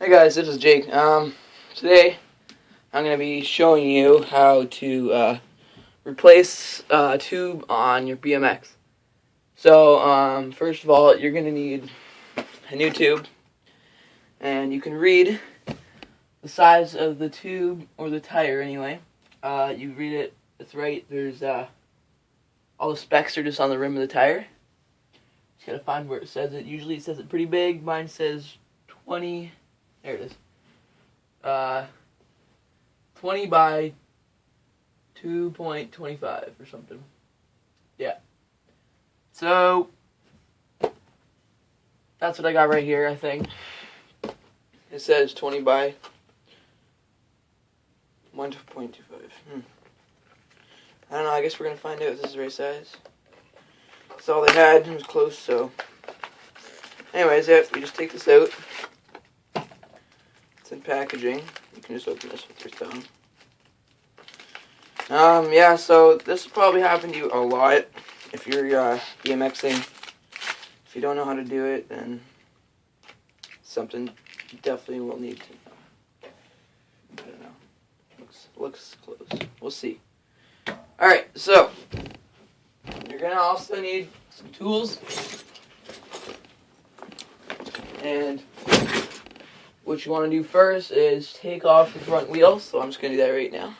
Hey guys, this is Jake. Today I'm going to be showing you how to replace a tube on your BMX. So, first of all, you're going to need a new tube, and you can read the size of the tube, or the tire anyway. You read it, it's right, there's all the specs are just on the rim of the tire. Just got to find where it says it. Usually it says it pretty big. Mine says 20... There it is. 20 by 2.25 or something. Yeah. So, that's what I got right here, I think. It says 20 by 1.25. I don't know, I guess we're going to find out if this is the right size. That's all they had. It was close, so. Anyways, yeah, you just take this out. In packaging. You can just open this with your thumb. Yeah, so this will probably happen to you a lot if you're BMXing. If you don't know how to do it, then something you definitely will need to know. I don't know. Looks close. We'll see. Alright, so you're gonna also need some tools. And what you want to do first is take off the front wheel, so I'm just going to do that right now.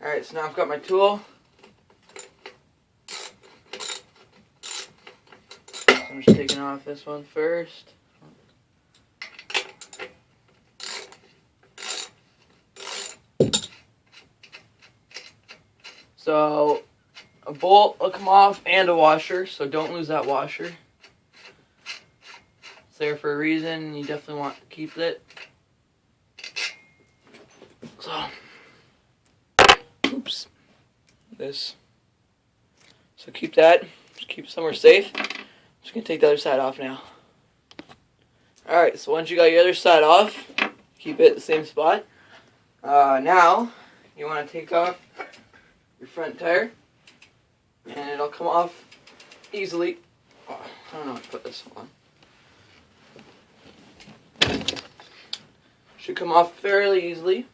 Alright, so now I've got my tool. So I'm just taking off this one first. So, a bolt will come off and a washer, so don't lose that washer. There for a reason. You definitely want to keep it. So, oops, this. So keep that. Just keep it somewhere safe. I'm just gonna take the other side off now. All right. So once you got your other side off, keep it at the same spot. Now you want to take off your front tire, and it'll come off easily. Oh, I don't know how to put this on. Should come off fairly easily.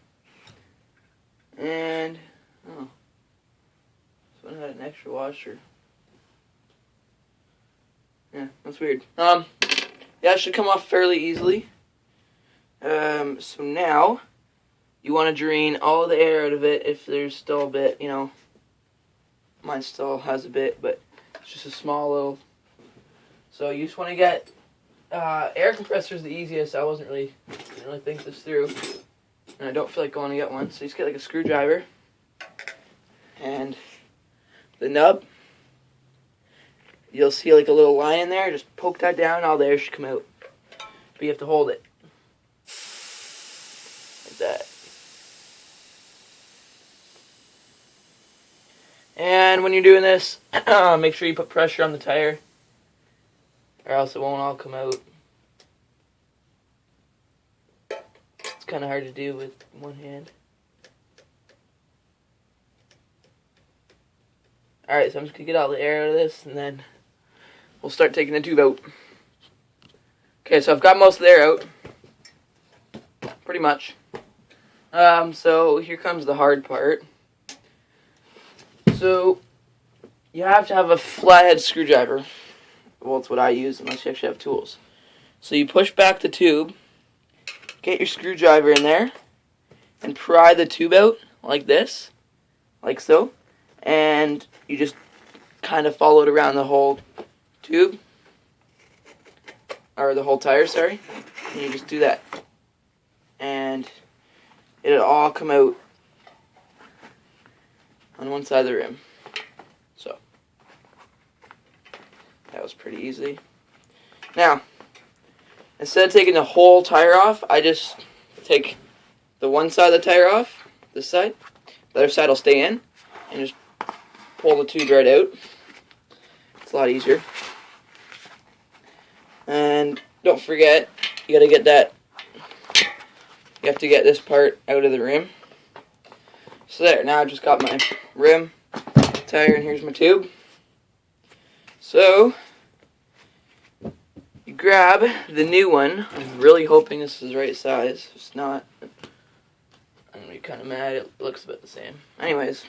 And oh, this one had an extra washer. Yeah, that's weird. Yeah, it should come off fairly easily. So now you want to drain all the air out of it if there's still a bit, you know. Mine still has a bit, but it's just a small little. So you just want to get air compressor is the easiest. I didn't really think this through, and I don't feel like going to get one. So you just get like a screwdriver and the nub. You'll see like a little line in there. Just poke that down, all the air should come out. But you have to hold it like that. And when you're doing this, make sure you put pressure on the tire, or else it won't all come out. It's kind of hard to do with one hand. Alright, so I'm just going to get all the air out of this, and then we'll start taking the tube out. Okay, so I've got most of the air out. Pretty much. So here comes the hard part. So you have to have a flathead screwdriver. Well, it's what I use unless you actually have tools. So you push back the tube, get your screwdriver in there, and pry the tube out like this, like so, and you just kind of follow it around the whole tube, or the whole tire, sorry, and you just do that, and it'll all come out on one side of the rim. So that was pretty easy. Now, instead of taking the whole tire off, I just take the one side of the tire off, this side. The other side will stay in, and just pull the tube right out. It's a lot easier. And don't forget, you gotta get that, you have to get this part out of the rim. So there, now I've just got my rim, tire, and here's my tube. So, you grab the new one. I'm really hoping this is the right size. If it's not, I'm going to be kind of mad. It looks about the same. Anyways,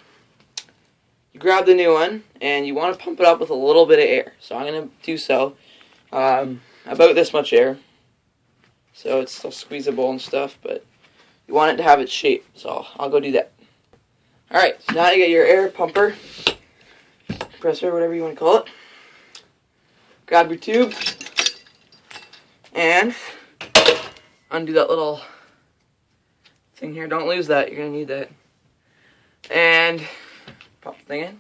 you grab the new one, and you want to pump it up with a little bit of air. So I'm going to do so. About this much air. So it's still squeezable and stuff, but you want it to have its shape. So I'll go do that. Alright, so now you get your air pumper, compressor, whatever you want to call it. Grab your tube, and undo that little thing here. Don't lose that, you're going to need that. And pop the thing in,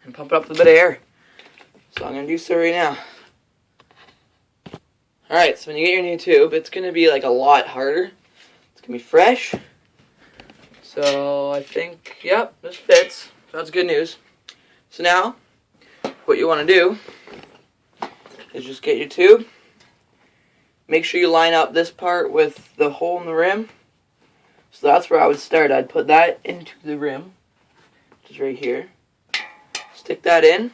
and pump it up with a bit of air. So I'm going to do so right now. Alright, so when you get your new tube, it's going to be like a lot harder. It's going to be fresh. So I think, yep, this fits. So that's good news. So now, what you want to do is just get your tube. Make sure you line up this part with the hole in the rim. So that's where I would start. I'd put that into the rim, which is right here. Stick that in.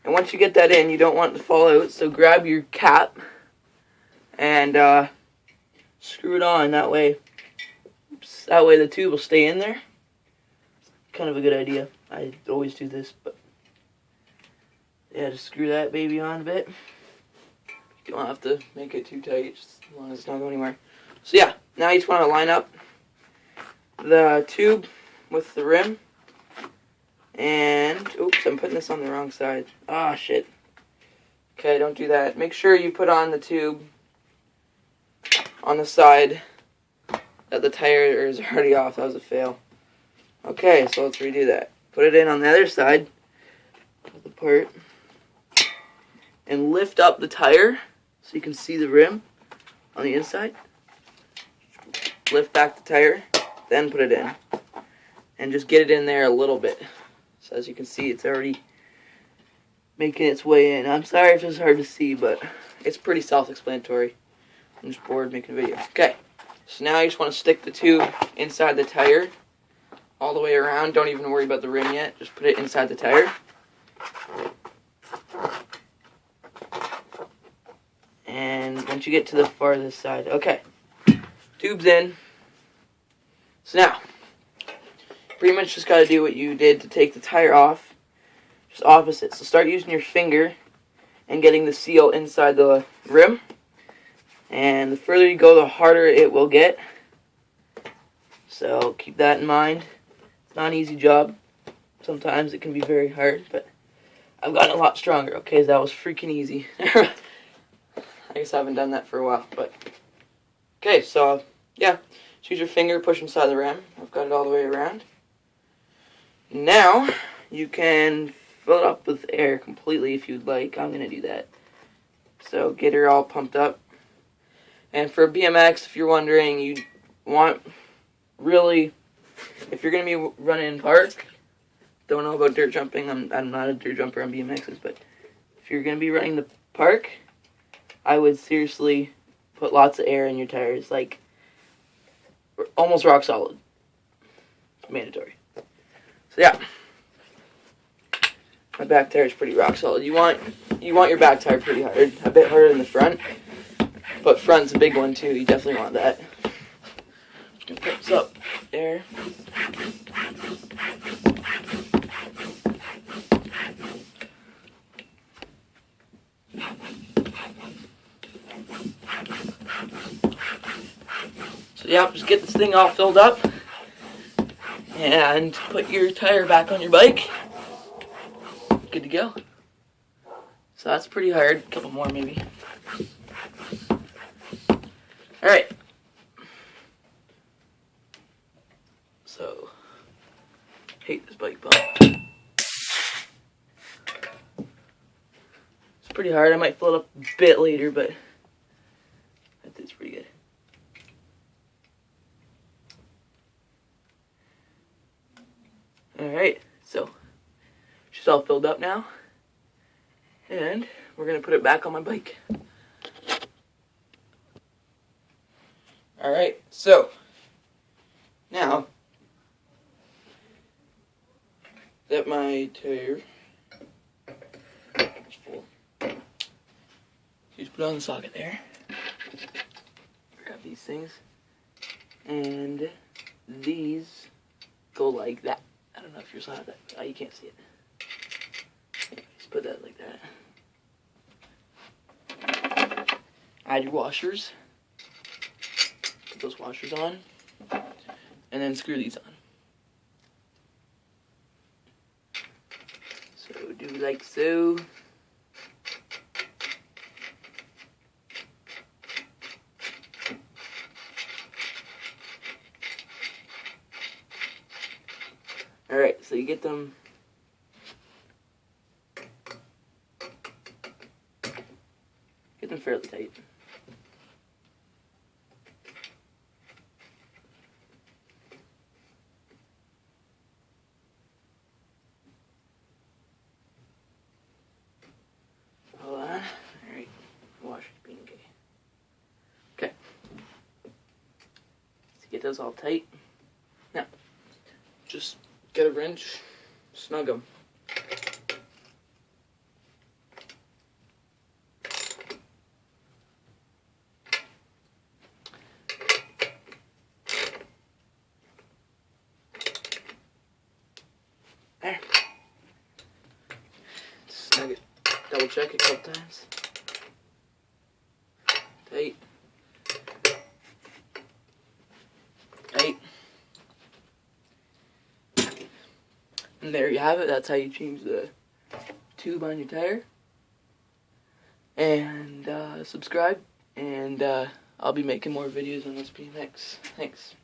And once you get that in, you don't want it to fall out. So grab your cap and screw it on. That way the tube will stay in there. It's kind of a good idea. I always do this, but yeah, just screw that baby on a bit. You don't have to make it too tight, just as long as it's not going anywhere. So yeah, now you just want to line up the tube with the rim. And, oops, I'm putting this on the wrong side. Ah, shit. Okay, don't do that. Make sure you put on the tube on the side that the tire is already off. That was a fail. Okay, so let's redo that. Put it in on the other side of the part. And lift up the tire so you can see the rim on the inside. Lift back the tire, then put it in. And just get it in there a little bit. So as you can see, it's already making its way in. I'm sorry if it's hard to see, but it's pretty self-explanatory. I'm just bored making a video. Okay, so now you just want to stick the tube inside the tire all the way around. Don't even worry about the rim yet. Just put it inside the tire. And once you get to the farthest side, okay, tube's in. So now, pretty much just got to do what you did to take the tire off, just opposite. So start using your finger and getting the seal inside the rim. And the further you go, the harder it will get. So keep that in mind. It's not an easy job. Sometimes it can be very hard, but I've gotten a lot stronger. Okay, that was freaking easy. I guess I haven't done that for a while, but okay, so yeah, just use your finger, push inside the rim. I've got it all the way around. Now you can fill it up with air completely if you'd like. I'm gonna do that. So get her all pumped up. And for BMX, if you're wondering, you want really, if you're gonna be running in park, don't know about dirt jumping. I'm not a dirt jumper on BMXs, but if you're gonna be running the park, I would seriously put lots of air in your tires, like almost rock solid. It's mandatory. So yeah, my back tire is pretty rock solid. You want your back tire pretty hard, a bit harder than the front, but front's a big one too. You definitely want that. Just gonna put this up there. So yeah, just get this thing all filled up and put your tire back on your bike. Good to go. So that's pretty hard. A couple more maybe. Alright. So, hate this bike bump. It's pretty hard. I might fill it up a bit later, but it's pretty good. Alright, so she's all filled up now. And we're going to put it back on my bike. Alright, so now that my tire is full, just put it on the socket there. Grab these things. And these go like that. I don't know if you saw that. Oh, you can't see it. Just put that like that. Add your washers. Put those washers on. And then screw these on. So do like so. Alright, so you get them fairly tight. Hold on. Alright, wash being okay. Okay. So get those all tight. Now, just get a wrench, snug them. There. Snug it. Double check it a couple times. Tight. Tight. And there you have it. That's how you change the tube on your tire. And subscribe. And I'll be making more videos on this BMX. Thanks.